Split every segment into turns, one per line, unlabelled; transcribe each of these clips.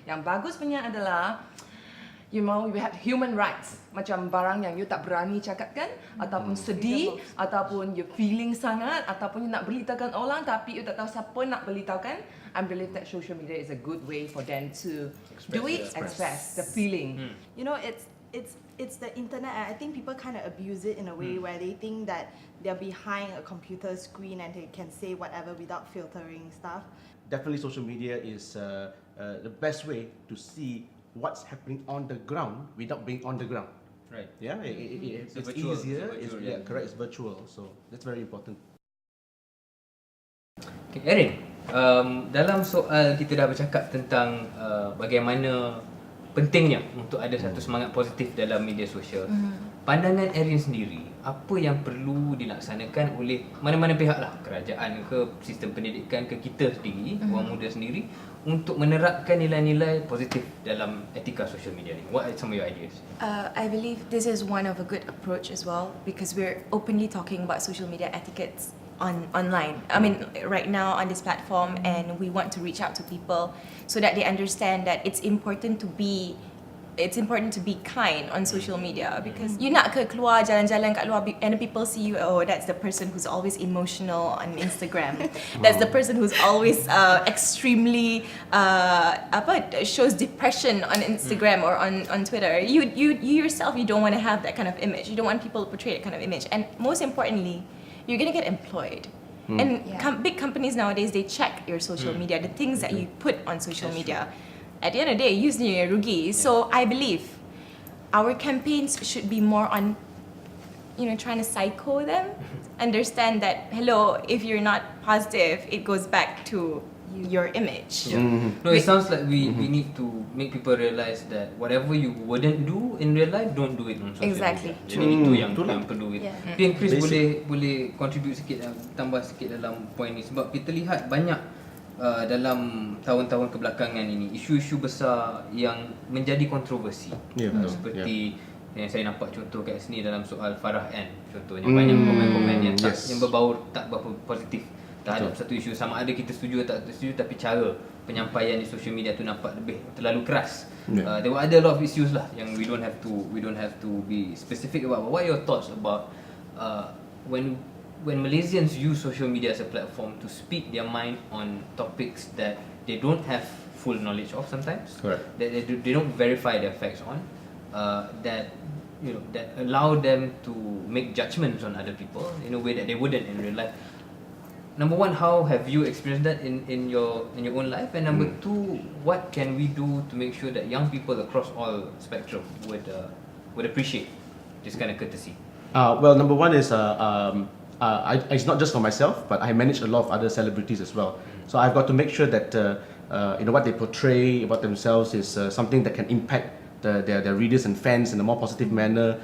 Yang bagus punya adalah you know, we have human rights. Macam barang yang you tak berani cakap kan, ataupun sedih, ataupun you feeling sangat, ataupun you nak beritahukan orang tapi you tak tahu siapa nak beritahukan. I believe that social media is a good way for them to express the feeling.
You know, it's the internet, and I think people kind of abuse it in a way where they think that they're behind a computer screen and they can say whatever without filtering stuff.
Definitely social media is the best way to see what's happening on the ground without being on the ground.
Right.
Yeah, it's
virtual,
easier.
it's virtual,
Yeah, correct. It's virtual, so that's very important.
Okay, Erin, dalam soal kita dah bercakap tentang bagaimana pentingnya untuk ada satu semangat positif dalam media sosial. Pandangan Erin sendiri, apa yang perlu dilaksanakan oleh mana-mana pihak lah, kerajaan ke, sistem pendidikan ke, kita sendiri, orang muda sendiri, untuk menerapkan nilai-nilai positif dalam etika social media ni? What are some of your ideas?
I believe this is one of a good approach as well, because we're openly talking about social media etiquettes online. I mean, right now on this platform, and we want to reach out to people so that they understand that it's important to be kind on social media, because you nak keluar jalan-jalan kat luar and people see you, oh, that's the person who's always emotional on Instagram. That's the person who's always extremely shows depression on Instagram or on Twitter. You yourself, you don't want to have that kind of image. You don't want people to portray that kind of image. And most importantly, you're gonna get employed. And big companies nowadays, they check your social media, the things that you put on social media. At the end of the day, you sendiri rugi. So I believe our campaigns should be more on, you know, trying to psycho them, understand that, hello, if you're not positive, it goes back to your image.
No, it sounds like we need to make people realise that whatever you wouldn't do in real life, don't do it on social
Exactly.
media. Jadi itu yang perlu. Tapi Chris
Basic.
boleh contribute sikit, tambah sikit dalam point ni, sebab kita lihat banyak dalam tahun-tahun kebelakangan ini isu-isu besar yang menjadi kontroversi. Seperti yang saya nampak contoh kat sini dalam soal Farah Ann contohnya, banyak komen-komen yang yang berbau tak berapa positif terhadap satu isu, sama ada kita setuju atau tak setuju, tapi cara penyampaian di social media tu nampak lebih terlalu keras. There were other lot of issues lah yang we don't have to be specific about. But what are your thoughts about when Malaysians use social media as a platform to speak their mind on topics that they don't have full knowledge of sometimes,
Correct.
that they don't verify their facts on, that allow them to make judgments on other people in a way that they wouldn't in real life. Number one, how have you experienced that in your own life? And number two, what can we do to make sure that young people across all spectrum would appreciate this kind of courtesy?
Well, number one is it's not just for myself, but I manage a lot of other celebrities as well. So I've got to make sure that what they portray about themselves is something that can impact their readers and fans in a more positive manner.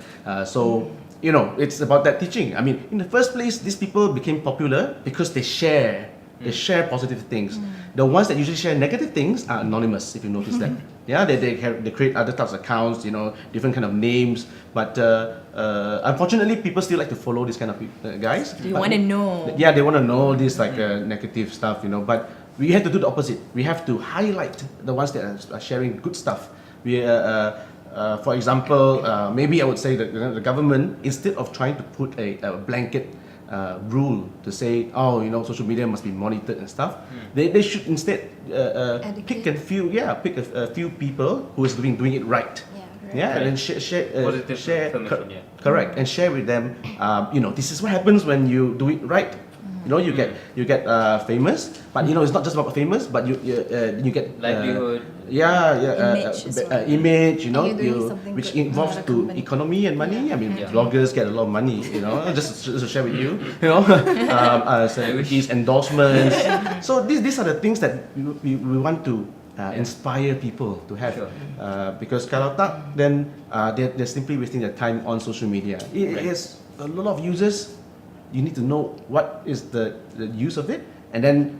So it's about that teaching. I mean, in the first place, these people became popular because they share positive things. The ones that usually share negative things are anonymous, if you notice that. Yeah, they create other types of accounts, different kind of names. But unfortunately, people still like to follow this kind of guys.
They want to know.
Yeah, they want to know this negative stuff, But we have to do the opposite. We have to highlight the ones that are sharing good stuff. For example, maybe I would say that the government, instead of trying to put a blanket rule to say, social media must be monitored and stuff, they should instead pick a few people who is doing it right. And then share correct, and share with them. This is what happens when you do it right. You get famous, but it's not just about famous, but you get
livelihood.
Image. Which
good
involves
for the
to
company.
economy and money. I mean, bloggers get a lot of money. Just to share with you. Celebrities, endorsements. So these are the things that we want to inspire people to have, because kalau tak, then they're simply wasting their time on social media. It is a lot of users. You need to know what is the use of it, and then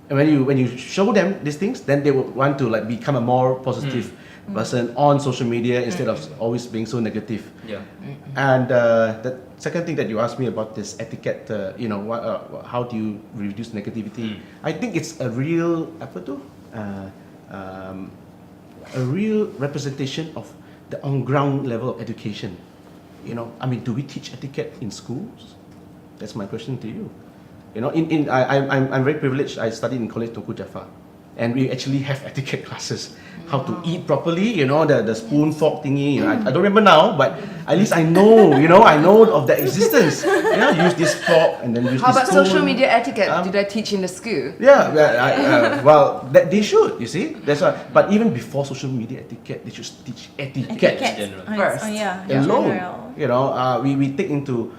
when you show them these things, then they will want to become a more positive person on social media instead of always being so negative. And the second thing that you asked me about this etiquette, how do you reduce negativity? I think it's a real a real representation of the on-ground level of education. You know, I mean, do we teach etiquette in schools? That's my question to you. You know, I'm very privileged. I studied in College Tunku Jaffa, and we actually have etiquette classes. How to eat properly, you know, the spoon fork thingy. You know, I don't remember now, but at least I know, you know, I know of that existence. You know, use this fork and then use
How
this
about
spoon.
social media etiquette? Did I teach in the school?
Yeah, well, that they should. You see, that's why. But even before social media etiquette, they should teach etiquette.
general.
First.
Yeah.
Alone.
General.
You know, we take into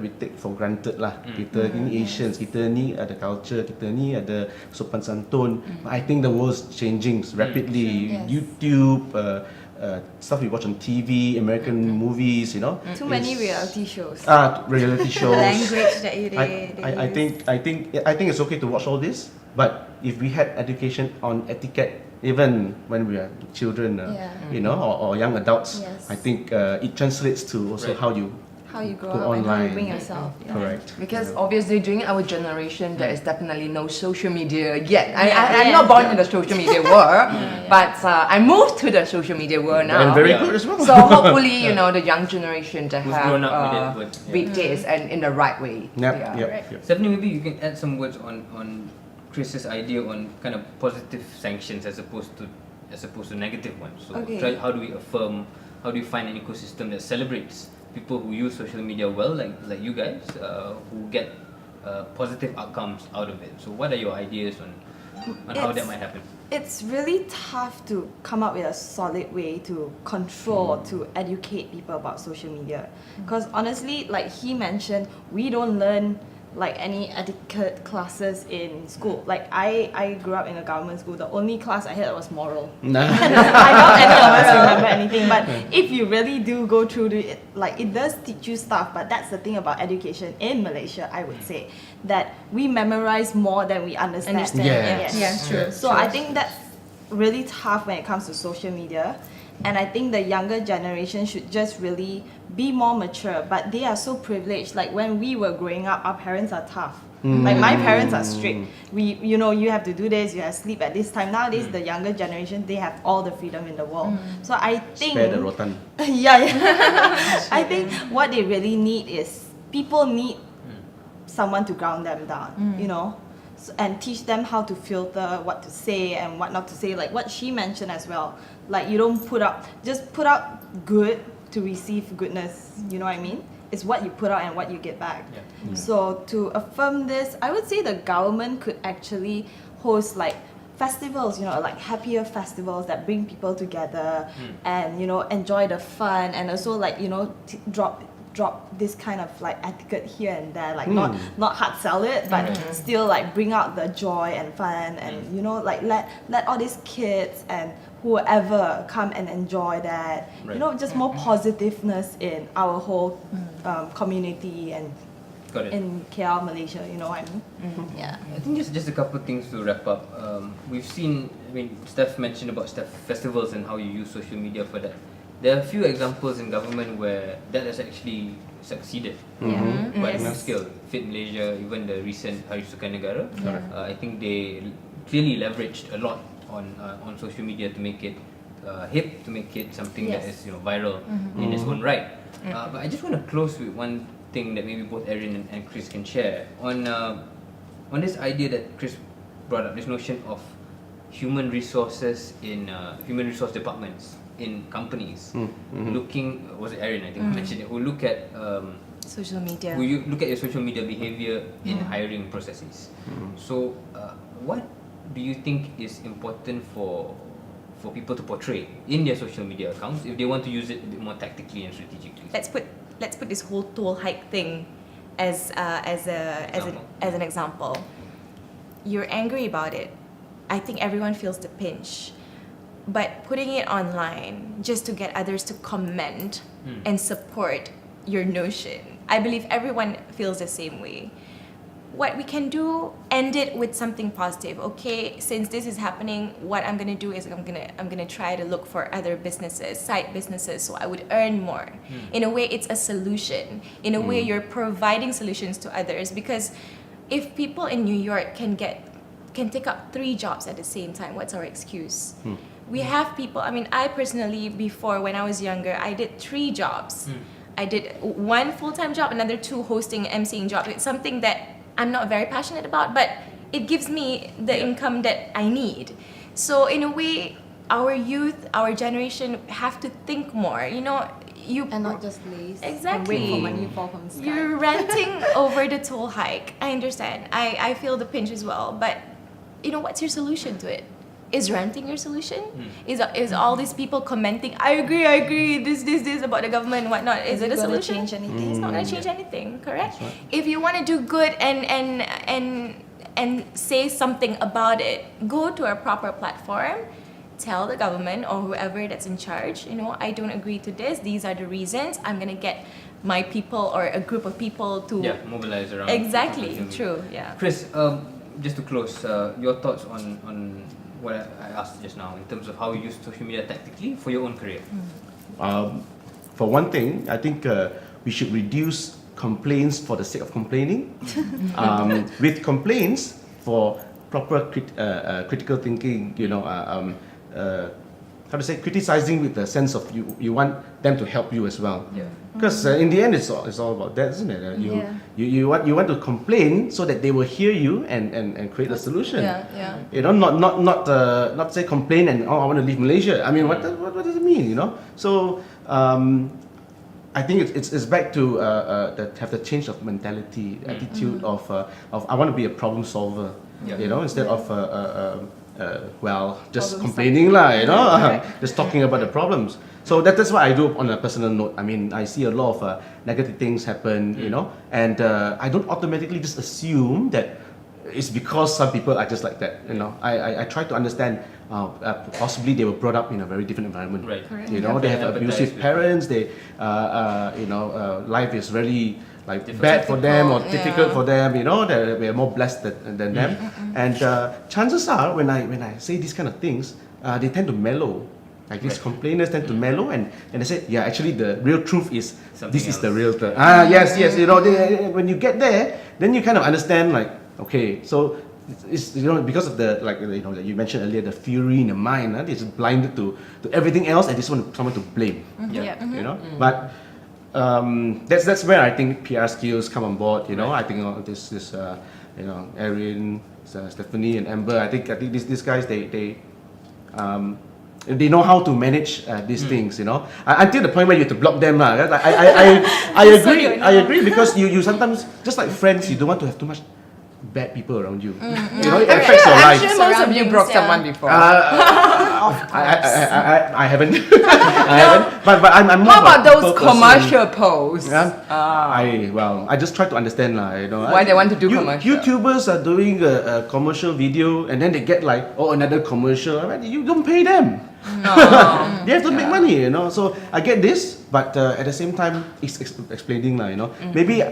we take for granted lah. Kita ni Asians, kita ni ada culture, kita ni ada sopan santun. But I think the world's changing rapidly.
Yes.
YouTube, stuff we watch on TV, American movies, you know.
Too many
It's-
reality shows.
reality shows.
Language that you
I think it's okay to watch all this, but if we had education on etiquette, even when we are children, you know, or young adults,
Yes.
I think it translates to also
Right.
How you grow
Go
up and how you
online.
bring yourself. Yeah.
correct.
Because obviously during our generation there is definitely no social media yet. I'm
Yeah.
not born in the social media world, but I moved to the social media world now.
And very
Yeah.
good as well.
So hopefully, you know, the young generation to
Who's
have
grown up with it, but, yeah.
read this and in the right way.
Yep,
Yeah.
yep, yep.
Stephenie, maybe you can add some words on Chris's idea on kind of positive sanctions as opposed to negative ones. So
Okay.
how do we affirm? How do you find an ecosystem that celebrates people who use social media well, like you guys, who get positive outcomes out of it? So what are your ideas on how that might happen?
It's really tough to come up with a solid way to control, to educate people about social media. Because honestly, like he mentioned, we don't learn like any etiquette classes in school. Like I grew up in a government school. The only class I had was moral.
Nah.
I doubt any of us remember anything, but if you really do go through it, like it does teach you stuff. But that's the thing about education in Malaysia, I would say, that we memorize more than we understand.
Yes.
Yeah, true.
So I think that's really tough when it comes to social media. And I think the younger generation should just really be more mature, but they are so privileged. Like when we were growing up, our parents are tough. Like my parents are strict. You know, you have to do this, you have to sleep at this time. Nowadays, the younger generation, they have all the freedom in the world. So I think,
Spare the rotan.
yeah. I think what they really need is people need someone to ground them down, you know, and teach them how to filter what to say and what not to say. Like what she mentioned as well. Like you don't just put out good to receive goodness. You know what I mean? It's what you put out and what you get back.
Yeah.
So to affirm this, I would say the government could actually host like festivals, you know, like happier festivals that bring people together and, you know, enjoy the fun, and also like, you know, drop this kind of like etiquette here and there, like not hard sell it, but still like bring out the joy and fun, and you know, like let all these kids and whoever come and enjoy that.
Right.
You know, just more positiveness in our whole community and
Got it.
in KL, Malaysia. You know what I mean? Yeah.
I think just a couple of things to wrap up. We've seen, I mean, Steph mentioned about festivals and how you use social media for that. There are a few examples in government where that has actually succeeded. Quite a
Yes.
scale. Fit Malaysia, even the recent Hari Sukan Negara. I think they clearly leveraged a lot on social media to make it hip, to make it something that is, you know, viral in its own right. But I just want to close with one thing that maybe both Erin and Chris can share on this idea that Chris brought up, this notion of human resources in human resource departments in companies, looking, was it Erin I think mentioned it, who look at
Social media.
who you look at your social media behavior in hiring processes. So what do you think is important for people to portray in their social media accounts if they want to use it a bit more tactically and strategically?
Let's put this whole toll hike thing as an example. You're angry about it. I think everyone feels the pinch. But putting it online just to get others to comment and support your notion, I believe everyone feels the same way. What we can do, end it with something positive. Okay, since this is happening, what I'm gonna do is I'm gonna try to look for other businesses, side businesses, so I would earn more. In a way, it's a solution. In a way, you're providing solutions to others, because if people in New York can get can take up 3 jobs at the same time. What's our excuse? We have people, I mean, I personally, before when I was younger, I did 3 jobs. I did 1 full-time job, another 2 hosting, emceeing job. It's something that I'm not very passionate about, but it gives me the income that I need. So in a way, our youth, our generation have to think more, you know,
And not just laze.
Exactly.
And wait for money to fall from the sky.
You're ranting over the toll hike. I understand. I feel the pinch as well. But, you know, what's your solution to it? Is ranting your solution? Is all these people commenting, I agree, this about the government and whatnot, is it a
gonna
solution?
change anything?
It's not going to change anything, correct? If you want to do good and say something about it, go to a proper platform, tell the government or whoever that's in charge, you know, I don't agree to this, these are the reasons, I'm going to get my people or a group of people to...
mobilize around.
Exactly, true, yeah.
Chris, just to close, your thoughts on what I asked just now in terms of how you use social media tactically for your own career.
For one thing, I think we should reduce complaints for the sake of complaining. With complaints for proper critical thinking, you know, how to say, criticizing with the sense of you want them to help you as well. Because in the end, it's all about that, isn't it? You want to complain so that they will hear you and create a solution. You know, not say complain and I want to leave Malaysia. I mean, what does it mean? You know, so I think it's back to have the change of mentality, attitude of I want to be a problem solver. You know, instead of just complaining lah, you know, just talking about the problems. So that's what I do on a personal note. I mean, I see a lot of negative things happen, you know, and I don't automatically just assume that it's because some people are just like that, you know. I try to understand possibly they were brought up in a very different environment. You know, they have abusive parents, they, you know, life is really like bad for them or difficult for them, you know, they're more blessed than them. And chances are, when I say these kind of things, they tend to mellow. Like these complainers tend to mellow and they say, yeah, actually the real truth is this is the real truth. Yes, you know, when you get there, then you kind of understand like, okay, so it's, you know, because of the, like, you know, you mentioned earlier, the fury in the mind, they're just blinded to everything else and just want someone to blame. You know, but that's where I think PR skills come on board. You know, I think this you know, Erin, Stephenie, and Amber. I think these guys they know how to manage these things. You know, until the point where you have to block them. I agree because you sometimes, just like friends, you don't want to have too much bad people around you. You know, it affects your life.
I'm sure most of you broke someone before.
I haven't. But I'm more.
How about those
person.
commercial posts?
I just try to understand you know.
Why they want to do commercial?
YouTubers are doing a commercial video and then they get like, oh, another commercial. I mean, you don't pay them. They have to make money, you know. So I get this, but at the same time, it's explaining, you know. Maybe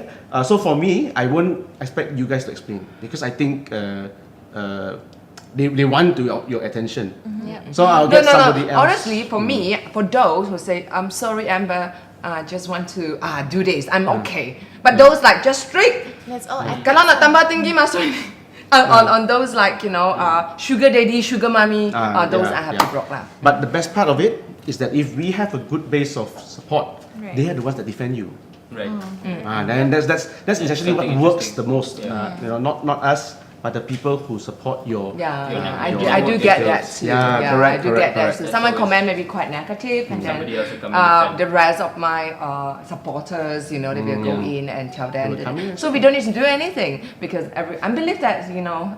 so for me, I won't expect you guys to explain because I think they want your attention. So I'll get somebody else.
Honestly, for me, for those who say, I'm sorry, Amber, just want to do this, I'm okay. But those like just strict.
That's all.
Kalau nak tambah tinggi masuk ini. On those like, you know, sugar daddy, sugar mommy, those I have to block lah.
But the best part of it is that if we have a good base of support, they are the ones that defend you. Then that's essentially what works the most. You know, not us, but the people who support your.
I do get that too.
Correct.
I do get that too. Someone comment maybe quite negative, and then the rest of my supporters, you know, they will go in and tell them. So we don't need to do anything because I believe that, you know,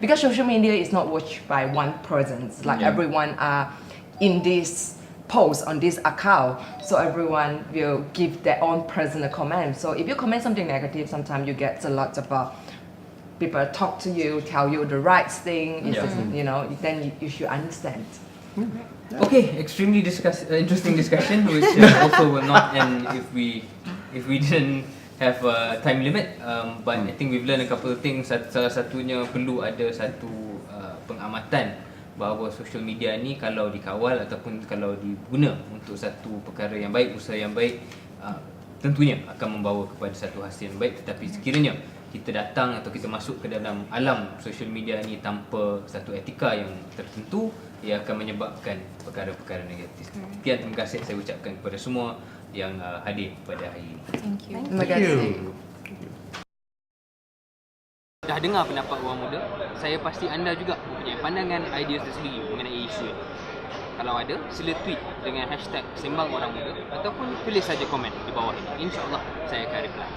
because social media is not watched by one person. It's like everyone are in this post on this account, so everyone will give their own personal comment. So if you comment something negative, sometimes you get a lot of people talk to you, tell you the right thing, you know, then you should understand.
Okay, extremely interesting discussion, which also will not end if we didn't have a time limit. But I think we've learned a couple of things. Salah satunya perlu ada satu pengamatan bahawa social media ni kalau dikawal ataupun kalau diguna untuk satu perkara yang baik, usaha yang baik, tentunya akan membawa kepada satu hasil yang baik. Tetapi sekiranya kita datang atau kita masuk ke dalam alam social media ni tanpa satu etika yang tertentu, ia akan menyebabkan perkara-perkara negatif. Sekian, terima kasih saya ucapkan kepada semua yang hadir pada hari ini.
Thank you.
Terima kasih.
Dah dengar pendapat orang muda, saya pasti anda juga mempunyai pandangan, idea tersendiri mengenai isu ini. Kalau ada, sila tweet dengan hashtag Sembang Orang Muda ataupun tulis saja komen di bawah ini. InsyaAllah saya akan reply.